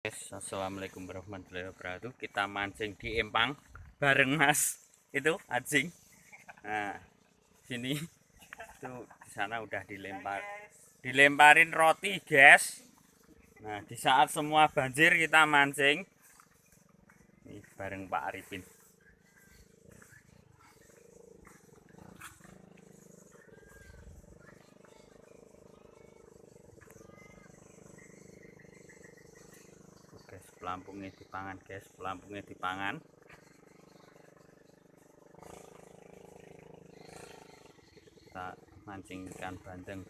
Assalamualaikum warahmatullahi wabarakatuh. Kita mancing di empang bareng Mas itu Acing. Nah, sini tuh di sana udah dilemparin roti, guys. Nah, di saat semua banjir kita mancing. Nih bareng Pak Arifin. Guys, pelampungnya dipangan, guys. Pelampungnya dipangan. Kita mancing ikan bandeng.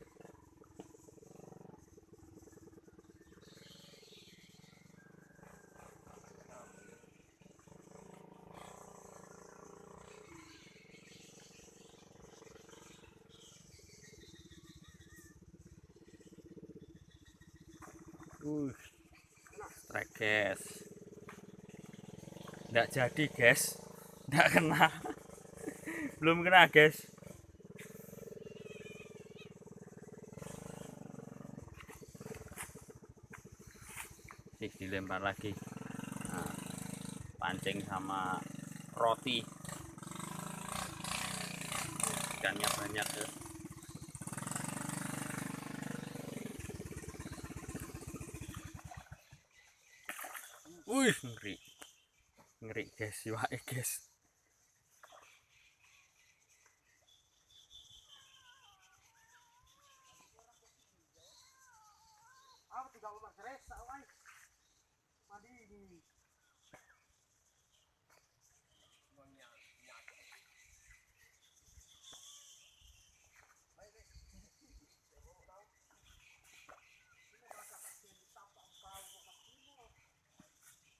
Strike, guys. Nggak jadi, guys. Nggak kena. Belum kena, guys. Nih, dilempar lagi. Nah, pancing sama roti. Ikannya banyak ya. Wih, ngeri. Ngeri, guys. Iwake, guys.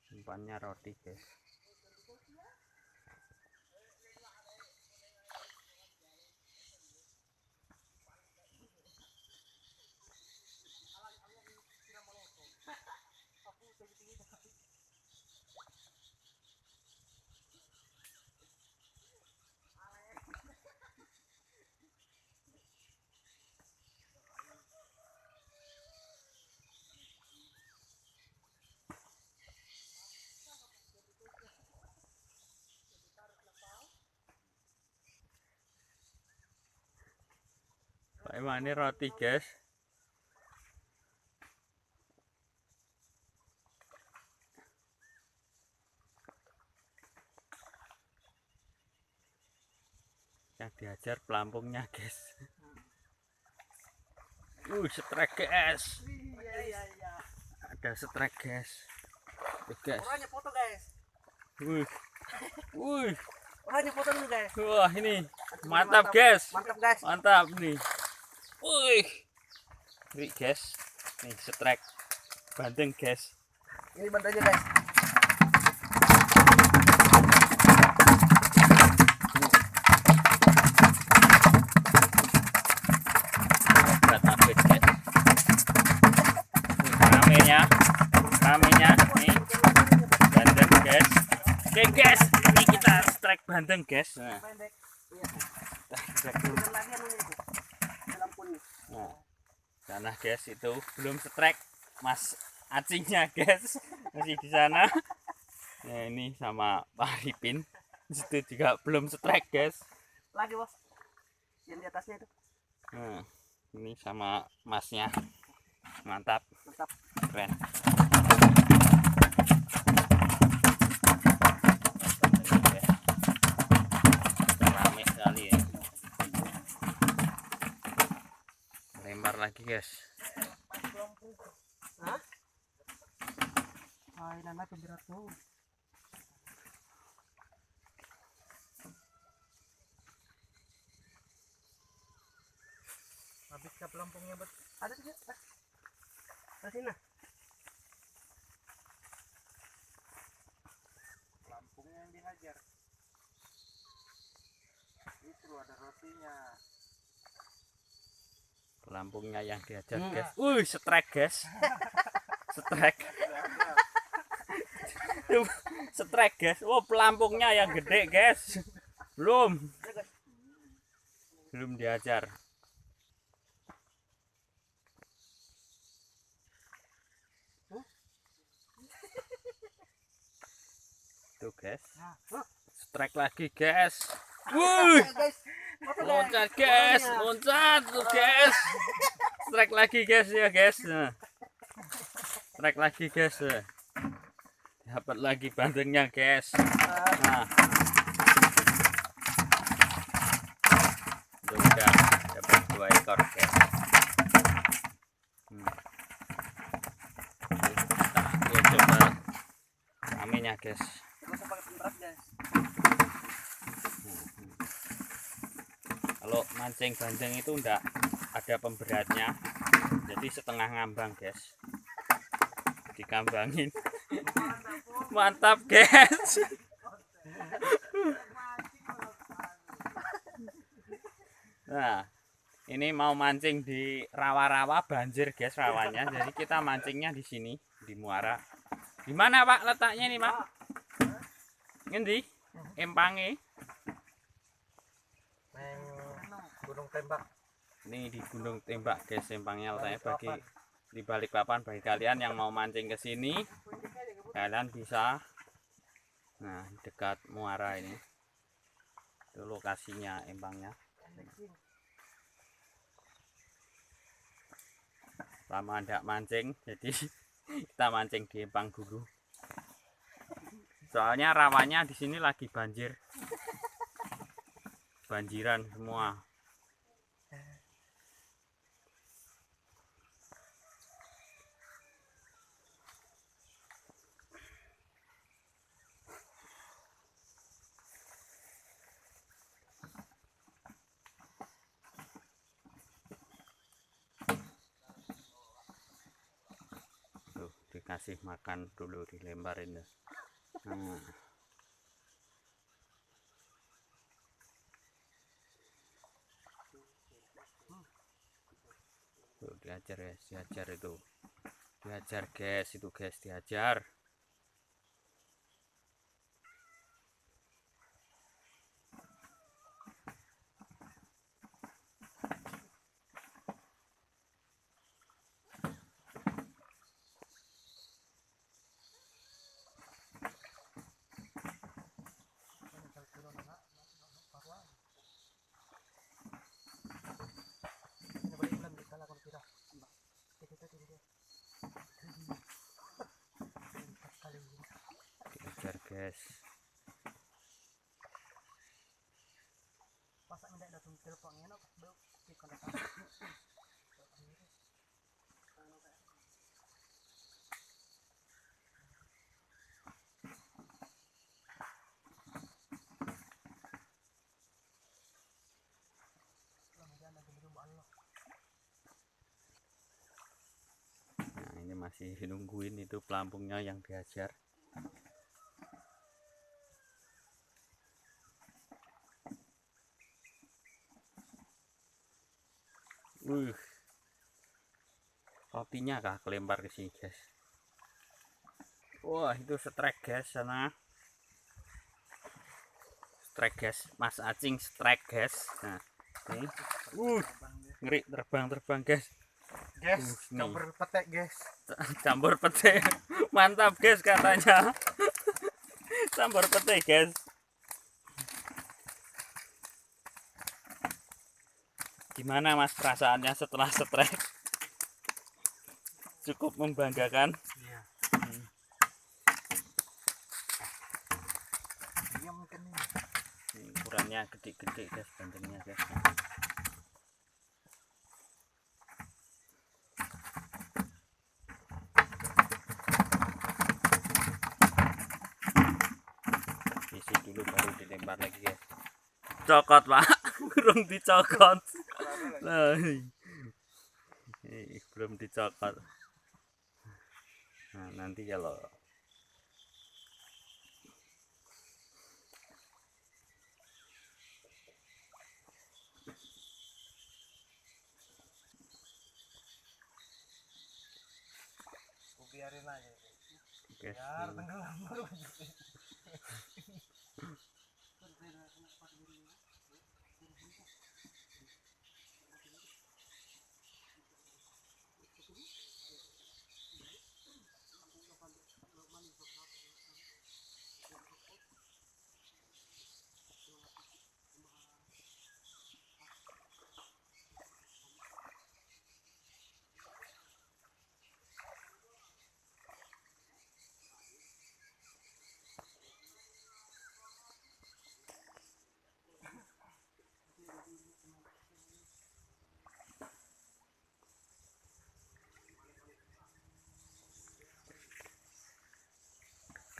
Simpannya roti, guys. Pak Iwan, ini roti, guys. Yang diajar pelampungnya, guys. Strike, guys. Ada strike, guys. Tuh, guys. Orangnya foto, guys. Wih. Orangnya foto dulu, guys. Wah, ini mantap, guys. Mantap, guys. Mantap nih. Wih. Ngeri, guys. Nih strike bandeng, guys. Ini bantunya, guys. Berat habis, guys. Ramenya nih bandeng, guys. Oke, guys, ini kita strike bandeng, guys. Nah, Pendek. Iya. kita strike dulu. Bentar lagi anu itu. Lampunya. Nah, sana, guys, itu belum strike Mas Acingnya, guys, masih di sana. Nah, ini sama Pak Arifin itu juga belum strike, guys. Lagi, Bos. Yang di atasnya itu. Nah, ini sama masnya. Mantap, Mantap. keren. Rame sekali ya. Lempar lagi, guys. Hah? Ah, ini anak berat tuh. Habis ke pelampungnya, Bet. Ada juga. Di sini. Lampungnya yang dihajar itu ada rotinya. Pelampungnya yang diajar, guys. Strike, guys. Strike. Strike, guys. Pelampungnya yang gede, guys. Belum diajar. Tuh guys, Nah, strike lagi guys. Wuh, guys. loncat guys, loncat tuh guys. Strike lagi guys ya guys. Nah, strike lagi guys. Dapat lagi bandengnya guys. Nah, itu udah dapat 2 ekor guys. Kita coba aminya guys. Gak usah pakai penberat guys. Kalau mancing bandeng itu enggak ada pemberatnya, jadi setengah ngambang guys, dikambangin. Mantap guys. Nah, ini mau mancing di rawa-rawa, banjir guys rawanya, jadi kita mancingnya di sini di muara. Di mana Pak letaknya ini Pak? Ngendi? Empangnya? Gunung Tembak. Ini di Gunung Tembak guys, empangnya letaknya bagi di Balikpapan. Bagi kalian yang mau mancing ke sini, kalian bisa. Nah, dekat muara ini. Itu lokasinya empangnya. Lama ndak mancing, jadi kita mancing di empang dulu. Soalnya rawanya di sini lagi banjir. Banjiran semua. Tuh, dikasih makan dulu, dilemparin. Nah. Tuh, diajar ya, diajar itu. Diajar guys, itu guys, diajar. Diajar guys. Masa minta datang telepon enak pas bel di kontak. Nah, ini masih nungguin itu pelampungnya yang diajar. Rotinya kah kelempar ke sini guys. Wah, itu strike guys sana. Strike guys, Mas Acing strike guys. Nah, ini. Ngeri terbang-terbang guys. Guys, Nih. campur petek guys. Campur pete. Mantap guys katanya. Campur pete guys. Gimana Mas perasaannya setelah strike? Cukup membanggakan. Iya. Iya mungkin nih. Ukurannya gede-gede guys, bandengnya guys. Isi dulu baru dilempar lagi guys. Cokot Pak, belum dicokot. Nah, ini belum dicokot. Nah, nanti kalau Biarin aja. guys, Biar tenggelam baru.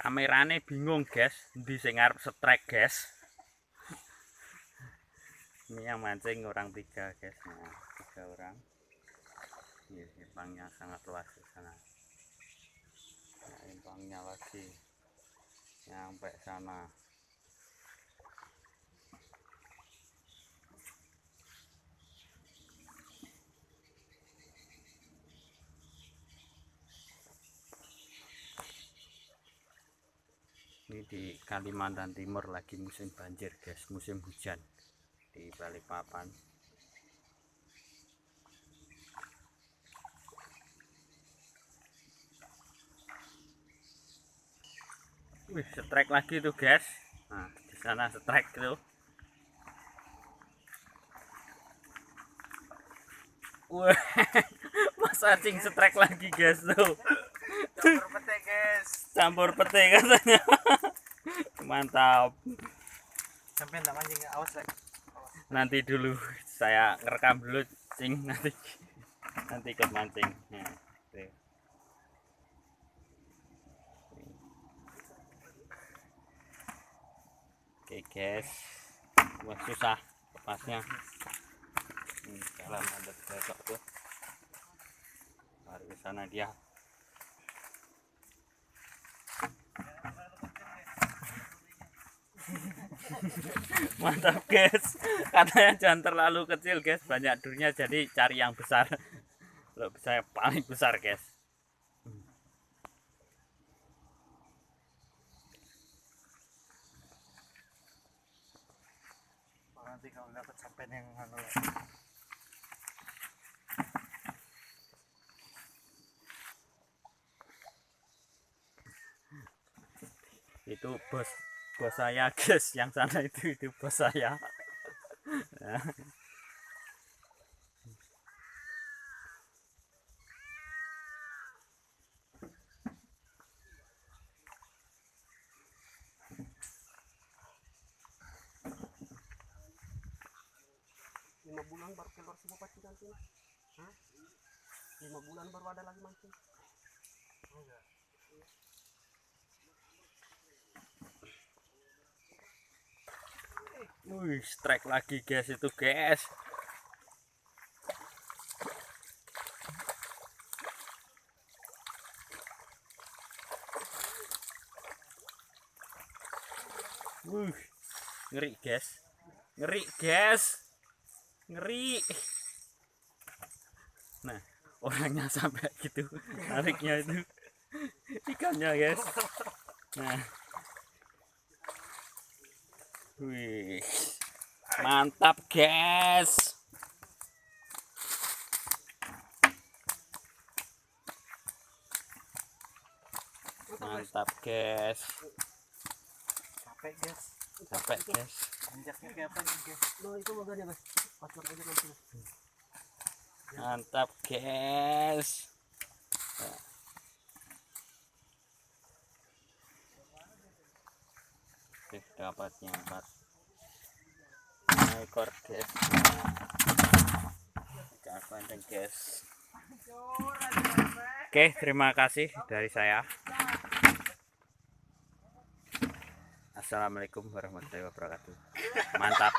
kamerane bingung guys, di sing arep strike guys. Ini yang mancing orang 3 guys. Nah, 3 orang. Ini empangnya sangat luas di sana. Nah, empangnya lagi nyampe sana. Ini di Kalimantan Timur lagi musim banjir guys, musim hujan di Balikpapan. Wih, strike lagi tuh guys. Nah, di sana strike tuh. Wah, Mas Acing strike lagi guys tuh. Campur pete guys. Campur pete katanya. Mantap. Sampai enggak mancing, awas lagi. Nanti dulu saya ngerekam dulu cing, nanti ikut mancing. Nah, tuh. Oke guys, wah susah lepasnya. Dalam ada besok tuh, baru ke sana dia. Mantap guys, katanya jangan terlalu kecil guys, banyak durnya, jadi cari yang besar. Kalau bisa yang paling besar guys. Nanti kalau dapat sampai yang anu Itu bos saya guys, yang sana itu bos saya. Nah. Lima bulan baru keluar semua pacingan tuh. Hah? 5 bulan baru ada lagi mancing. enggak. Wih, strike lagi guys itu guys. Wih, ngeri guys. Ngeri guys. Ngeri. Nah, orangnya sampai gitu nariknya itu ikannya guys. Nah, wih, mantap guys. Mantap guys. Capek guys. Capek guys. Anjaknya kayak apa nih guys? Loh, itu maganya guys. Pasang aja nanti. Mantap guys. Oke, dapatnya 4 ekor guys. Apa guys. Oke, terima kasih dari saya. Assalamualaikum warahmatullahi wabarakatuh. Mantap.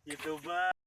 YouTuber